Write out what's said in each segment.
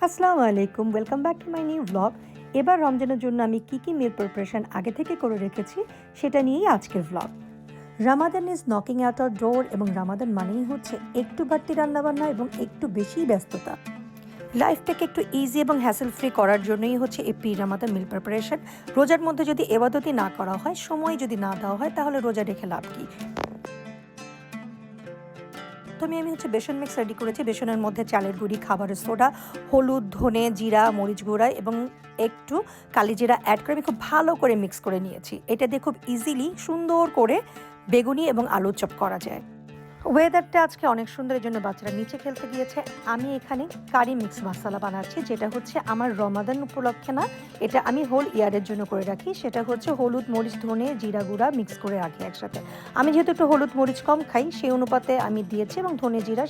আসসালামু আলাইকুম, welcome back to my new blog. এবার রমজানের জন্য আমি কী মিল প্রিপারেশন আগে থেকে করে রেখেছি সেটা নিয়েই আজকের blog. Ramadan is knocking at our ডোর এবং রামাদান মানেই হচ্ছে একটু বাড়তি রান্নাবান্না এবং একটু বেশি ব্যস্ততা। লাইফটাকে একটু ইজি এবং হ্যাসেল ফ্রি করার জন্যই হচ্ছে এই প্রি রামাদান মিল প্রিপারেশন। রোজার মধ্যে যদি এবাদতি না করা হয়, সময় যদি না দেওয়া হয়, তাহলে রোজা রেখে লাভ কী? প্রথমে আমি বেসন মিক্স রেডি করেছি। বেসনের মধ্যে চালের গুঁড়ি, খাবারের সোডা, হলুদ, ধনে, জিরা, মরিচ গুঁড়া এবং একটু কালিজিরা অ্যাড করে আমি খুব ভালো করে মিক্স করে নিয়েছি। এটা দিয়ে খুব ইজিলি সুন্দর করে বেগুনি এবং আলুর চপ করা যায়। ওয়েদারটা আজকে অনেক সুন্দর, এর জন্য বাচ্চারা নিচে খেলতে গিয়েছে। আমি এখানে কারি মিক্স মশলা বানাচ্ছি, যেটা হচ্ছে আমার রমাদান উপলক্ষে না, এটা আমি হোল ইয়ারের জন্য করে রাখি। সেটা হচ্ছে হলুদ, মরিচ, ধনে, জিরা গুঁড়া মিক্স করে রাখি একসাথে। আমি যেহেতু একটু হলুদ মরিচ কম খাই, সেই অনুপাতে আমি দিয়েছি এবং ধনে জিরা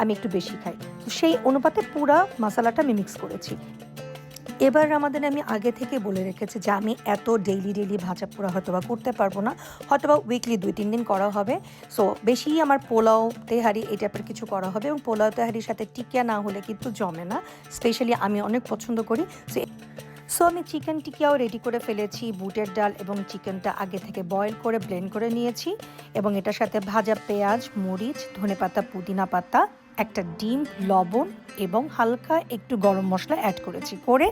আমি একটু বেশি খাই, তো সেই অনুপাতে পুরা মশলাটা আমি মিক্স করেছি। এবার আমাদের আমি আগে থেকে বলে রেখেছি যে আমি এত ডেইলি ভাজা পোড়া হয়তো বা করতে পারবো না, হয়তো বা উইকলি 2-3 দিন করা হবে। সো বেশি আমার পোলাও তেহারি এই টাইপের কিছু করা হবে, এবং পোলাও তেহারির সাথে টিকিয়া না হলে কিন্তু জমে না, স্পেশালি আমি অনেক পছন্দ করি। সো আমি চিকেন টিকিয়াও রেডি করে ফেলেছি। বুটের ডাল এবং চিকেনটা আগে থেকে বয়েল করে ব্লেন্ড করে নিয়েছি, এবং এটার সাথে ভাজা পেঁয়াজ, মরিচ, ধনেপাতা, পুদিনা পাতা, একটা ডিম, লবণ এবং হালকা একটু গরম মশলা অ্যাড করেছি, করে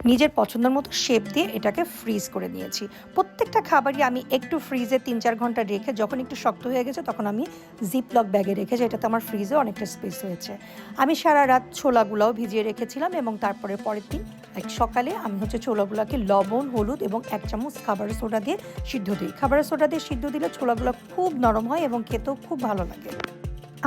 নিজের পছন্দের মতো শেপ দিয়ে এটাকে ফ্রিজ করে নিয়েছি। প্রত্যেকটা খাবারই আমি একটু ফ্রিজে 3-4 ঘন্টা রেখে যখন একটু শক্ত হয়ে গেছে তখন আমি জিপলক ব্যাগে রেখেছি। এটাতে আমার ফ্রিজে অনেকটা স্পেস হয়েছে। আমি সারা রাত ছোলাগুলাও ভিজিয়ে রেখেছিলাম, এবং তারপরে পরের দিন সকালে আমি ছোলাগুলোকে লবণ, হলুদ এবং 1 চামচ খাবারের সোডা দিয়ে সিদ্ধ দিই। খাবারের সোডা দিয়ে সিদ্ধ দিলে ছোলাগুলো খুব নরম হয় এবং খেতেও খুব ভালো লাগে।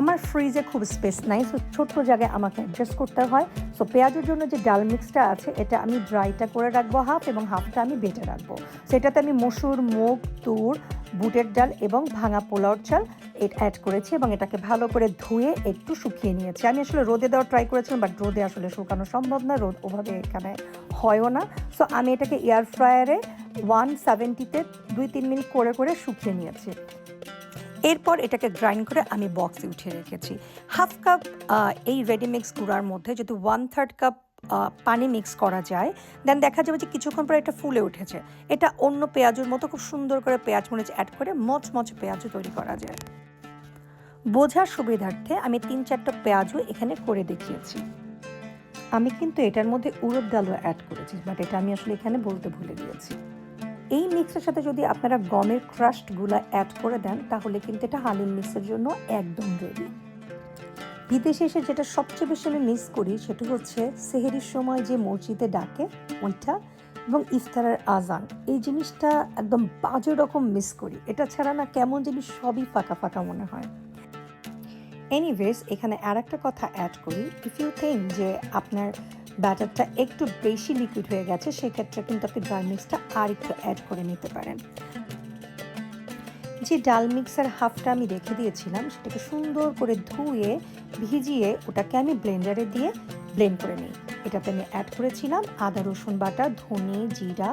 আমার ফ্রিজে খুব স্পেস নাই, সো ছোট্ট জায়গায় আমাকে অ্যাডজাস্ট করতে হয়। সো পেঁয়াজের জন্য যে ডাল মিক্সটা আছে, এটা আমি ড্রাইটা করে রাখবো হাফ, এবং হাফটা আমি বেটে রাখবো। সেটাতে আমি মসুর, মুগ, তুর, বুটের ডাল এবং ভাঙা পোলাওর চাল অ্যাড করেছি, এবং এটাকে ভালো করে ধুয়ে একটু শুকিয়ে নিয়েছি। আমি আসলে রোদে দেওয়ার ট্রাই করেছিলাম, বাট রোদে আসলে শুকানো সম্ভব না, রোদ ওভাবে এখানে হয়ও না। সো আমি এটাকে এয়ার ফ্রায়ারে 170-তে 2-3 মিনিট করে করে শুকিয়ে নিয়েছি। এরপর এটাকে গ্রাইন্ড করে আমি বক্সে উঠিয়ে রেখেছি। হাফ কাপ এই রেডিমিক্স গুঁড়ার মধ্যে যদি 1/3 কাপ পানি মিক্স করা যায়, দেন দেখা যাবে যে কিছুক্ষণ পরে এটা ফুলে উঠেছে। এটা অন্য পেঁয়াজের মতো খুব সুন্দর করে পেঁয়াজ মরিচ অ্যাড করে মচমচে পেঁয়াজও তৈরি করা যায়। বোঝার সুবিধার্থে আমি 3-4টা পেঁয়াজও এখানে করে দেখিয়েছি। আমি কিন্তু এটার মধ্যে উড়দ ডালও অ্যাড করেছি, বাট এটা আমি আসলে এখানে বলতে ভুলে গিয়েছি। এই মিক্সের সাথে যদি আপনারা গমের ক্রাস্টগুলো অ্যাড করে দেন, তাহলে কিন্তু এটা হালিম মিক্সের জন্য একদম রেডি। বিদেশে এসে যেটা সবচেয়ে বেশি আমি মিস করি সেটা হচ্ছে সেহেরির সময় যে মসজিদে ডাকে ওইটা, এবং ইফতারের আজান, এই জিনিসটা একদম বাজে রকম মিস করি। এটা ছাড়া না কেমন জিনিস সবই ফাঁকা ফাঁকা মনে হয়। এনিওয়েজ, এখানে আর একটা কথা অ্যাড করি। ইফ ইউ থিঙ্ক যে আপনার ব্যাটারটা একটু বেশি লিকুইড হয়ে গেছে, সেক্ষেত্রে কিন্তু আপনি ড্রাই মিক্সটা আর একটু অ্যাড করে নিতে পারেন। যে ডাল মিক্সার হাফটা আমি রেখে দিয়েছিলাম, সেটাকে সুন্দর করে ধুয়ে ভিজিয়ে ওটাকে আমি ব্লেন্ডারে দিয়ে ব্লেন্ড করে নিই। এটাতে আমি অ্যাড করেছিলাম আদা রসুন বাটা, ধনে, জিরা,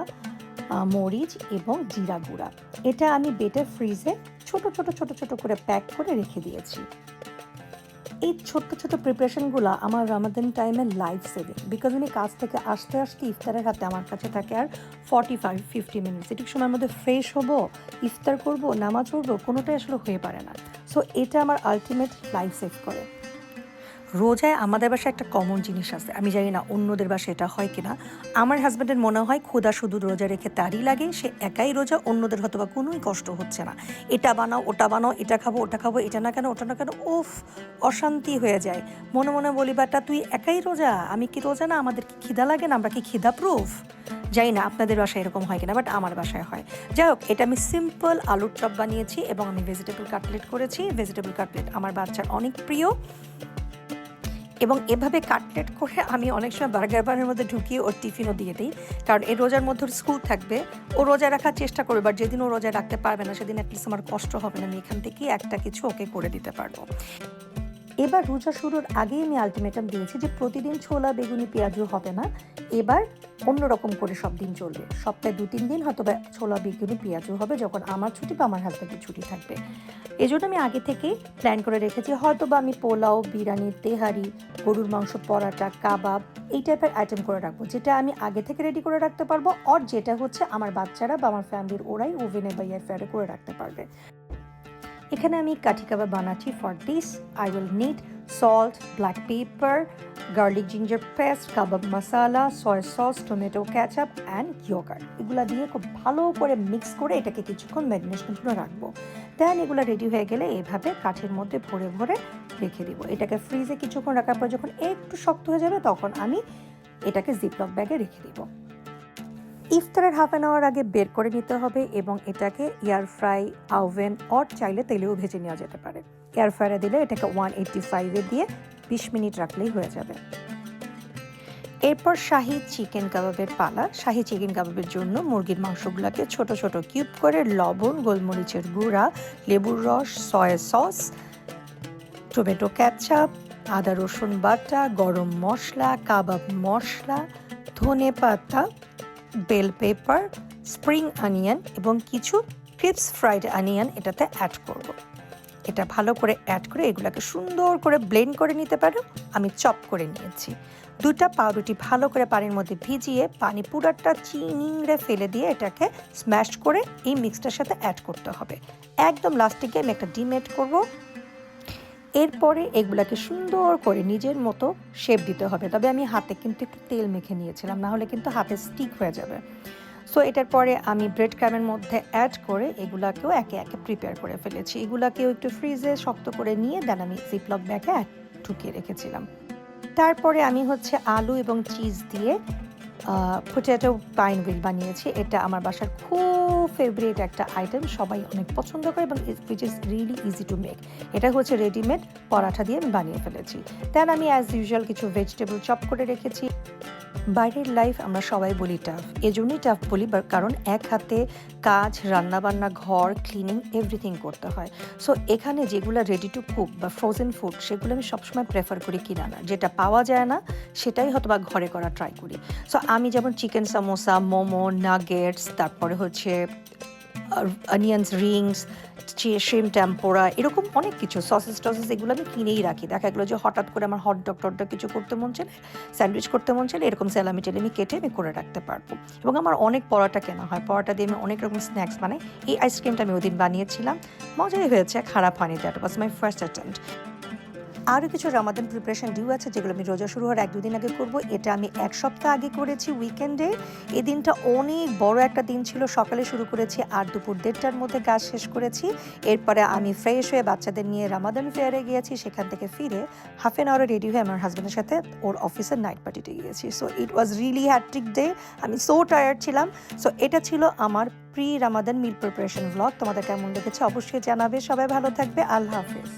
মরিচ এবং জিরা গুঁড়া। এটা আমি বেটে ফ্রিজে ছোট ছোট ছোট ছোট করে প্যাক করে রেখে দিয়েছি। এই ছোট্ট ছোট্ট প্রিপারেশনগুলো আমার রামাদান টাইমে লাইফ সেভিং, বিকজ আমি কাজ থেকে আসতে আসতে ইফতারের হাতে আমার কাছে থাকে আর 45-50 মিনিটস। এটুকু সময়ের মধ্যে ফ্রেশ হব, ইফতার করব, নামাজ পড়বো, কোনোটাই আসলে হয়ে পারে না। সো এটা আমার আলটিমেট লাইফ সেভ করে। রোজায় আমাদের বাসায় একটা কমন জিনিস আছে, আমি জানি না অন্যদের বাসায় এটা হয় কিনা। আমার হাজব্যান্ডের মনে হয় ক্ষুধা শুধু রোজা রেখে তারই লাগে, সে একাই রোজা, অন্যদের হয়তো বা কোনোই কষ্ট হচ্ছে না। এটা বানাও, ওটা বানাও, এটা খাবো, ওটা খাবো, এটা না কেন, ওটা না কেন, উফ, অশান্তি হয়ে যায়। মনে মনে বলি, বাটা তুই একাই রোজা, আমি কি রোজা না? আমাদের কি খিদা লাগে না? আমরা কি খিদা প্রুফ? জানি না আপনাদের বাসায় এরকম হয় কিনা, বাট আমার বাসায় হয়। যাই হোক, এটা আমি সিম্পল আলুর চপ বানিয়েছি, এবং আমি ভেজিটেবল কাটলেট করেছি। ভেজিটেবল কাটলেট আমার বাচ্চার অনেক প্রিয়, এবং এভাবে কাটলেট করে আমি অনেক সময় বার্গার বানের মধ্যে ঢুকিয়ে ওর টিফিনও দিয়ে দিই, কারণ এই রোজার মধ্যে স্কুল থাকবে, ও রোজা রাখার চেষ্টা করবে, বাট যেদিন ও রোজা রাখতে পারবে না সেদিন অ্যাটলিস্ট আমার কষ্ট হবে না, আমি এখান থেকে একটা কিছু ওকে করে দিতে পারবো। এবার রোজা শুরুর আগেই আমি আলটিমেটাম দিয়েছি যে প্রতিদিন ছোলা বেগুনি পেঁয়াজু হবে না, এবার অন্যরকম করে সব দিন চলবে। সপ্তাহে 2-3 দিন হয়তো বা ছোলা বেগুনি পেঁয়াজু হবে যখন আমার ছুটি বা আমার হাজব্যান্ডের ছুটি থাকবে। এই জন্য আমি আগে থেকেই প্ল্যান করে রেখেছি হয়তো বা আমি পোলাও, বিরিয়ানি, তেহারি, গরুর মাংস, পরাটা, কাবাব এই টাইপের আইটেম করে রাখবো, যেটা আমি আগে থেকে রেডি করে রাখতে পারবো, আর যেটা হচ্ছে আমার বাচ্চারা বা আমার ফ্যামিলির ওরাই ওভেনে বা এয়ার ফ্রায়ারে করে রাখতে পারবে। এখানে আমি কাঠি কাবাব বানাচ্ছি। For this I will need salt, black pepper, garlic ginger paste, kebab masala, soya sauce, tomato ketchup and yogurt. এগুলো দিয়ে খুব ভালো করে মিক্স করে এটাকে কিছুক্ষণ ম্যারিনেশন করে রাখবো। দেন এগুলো রেডি হয়ে গেলে এভাবে কাঠের মধ্যে ভরে ভরে রেখে দিব। এটাকে ফ্রিজে কিছুক্ষণ রাখার পর যখন একটু শক্ত হয়ে যাবে তখন আমি এটাকে জিপলক ব্যাগে রেখে দিব। ইফতারের হাফ অ্যান আওয়ার আগে বের করে নিতে হবে এবং এটাকে এয়ার ফ্রাই, ওভেন অর চাইলে তেলেও ভেজে নেওয়া যেতে পারে। এয়ার ফ্রায়ারে দিলে এটাকে 185-এ দিয়ে 20 মিনিট রাখলেই হয়ে যাবে। এরপর শাহি চিকেন কাবাবের পালা। শাহি চিকেন কাবাবের জন্য মুরগির মাংসগুলোকে ছোট ছোট কিউব করে লবণ, গোলমরিচের গুঁড়া, লেবুর রস, সয়া সস, টমেটো ক্যাচাপ, আদা রসুন বাটা, গরম মশলা, কাবাব মশলা, ধনে পাতা, বেল পেপার, স্প্রিং অনিয়ন এবং কিছু ক্রিপস ফ্রাইড অনিয়ন এটাতে অ্যাড করব। এটা ভালো করে অ্যাড করে এগুলোকে সুন্দর করে ব্লেন্ড করে নিতে পারো। আমি চপ করে নিয়েছি। 2টা পাউরুটি ভালো করে পানির মধ্যে ভিজিয়ে পানি পুরাটা চিংড়ে ফেলে দিয়ে এটাকে স্ম্যাশ করে এই মিক্সটার সাথে অ্যাড করতে হবে। একদম লাস্টে গিয়ে আমি একটা ডিম অ্যাড করবো। এরপরে এগুলাকে সুন্দর করে নিজের মতো শেপ দিতে হবে, তবে আমি হাতে কিন্তু একটু তেল মেখে নিয়েছিলাম, না হলে কিন্তু হাতে স্টিক হয়ে যাবে। সো এটার পরে আমি ব্রেড ক্রামের মধ্যে অ্যাড করে এগুলাকেও একে একে প্রিপেয়ার করে ফেলেছি। এগুলাকেও একটু ফ্রিজে শক্ত করে নিয়ে দেন আমি জিপলক ব্যাগে ঢুকিয়ে রেখেছিলাম। তারপরে আমি হচ্ছে আলু এবং চিজ দিয়ে পোটেটো পাইন হুইল বানিয়েছি। এটা আমার বাসার খুব ফেভারিট একটা আইটেম, সবাই অনেক পছন্দ করে এবং which is really easy to make. এটা হচ্ছে রেডিমেড পরাঠা দিয়ে আমি বানিয়ে ফেলেছি। দেন আমি অ্যাজ ইউজুয়াল কিছু ভেজিটেবল চপ করে রেখেছি। বাইরের লাইফ আমরা সবাই বলি টাফ, এজন্যই টাফ বলি কারণ এক হাতে কাজ, রান্নাবান্না, ঘর, ক্লিনিং এভরিথিং করতে হয়। সো এখানে যেগুলো রেডি টু কুক বা ফ্রোজেন ফুড সেগুলো আমি সবসময় প্রেফার করি কিনা না, যেটা পাওয়া যায় না সেটাই হয়তো বা ঘরে করা ট্রাই করি। সো আমি যেমন চিকেন সামোসা, মোমো, নাগেটস, তারপরে হচ্ছে অনিয়ন্স রিংস, শ্রিম টেম্পোরা, এরকম অনেক কিছু সসেস টসেস এগুলো আমি কিনেই রাখি। দেখা গেলো যে হঠাৎ করে আমার হট ডগ টট ডগ কিছু করতে মন চলে, স্যান্ডউইচ করতে মন চলে, এরকম স্যালামি টেলামি কেটে আমি করে রাখতে পারবো। এবং আমার অনেক পরোটা কেনা হয়, পরোটা দিয়ে আমি অনেক রকম স্ন্যাক্স বানাই। এই আইসক্রিমটা আমি ওদিন বানিয়েছিলাম, মজাই হয়েছে, খারাপ হয়নি। That was my first attempt. আরও কিছু রামাদান প্রিপারেশন ডিউ আছে যেগুলো আমি রোজা শুরু হওয়ার 1-2 দিন আগে করব। এটা আমি 1 সপ্তাহ আগে করেছি উইকেন্ডে। এই দিনটা অনেক বড় একটা দিন ছিল। সকালে শুরু করেছি আর দুপুর 1:30টার মধ্যে কাজ শেষ করেছি। এরপরে আমি ফ্রেশ হয়ে বাচ্চাদের নিয়ে রামাদান ফেয়ারে গিয়েছি। সেখান থেকে ফিরে হাফ অ্যান আওয়ারে রেডি হয়ে আমার হাজব্যান্ডের সাথে ওর অফিসের নাইট পার্টিতে গিয়েছি। সো ইট ওয়াজ রিয়েলি হ্যাট্রিক ডে। আমি সো টায়ার্ড ছিলাম। সো এটা ছিল আমার pre Ramadan meal preparation blog. তোমাদের কেমন লেগেছে অবশ্যই জানাবে। সবাই ভালো থাকবে। আল্লাহ হাফেজ।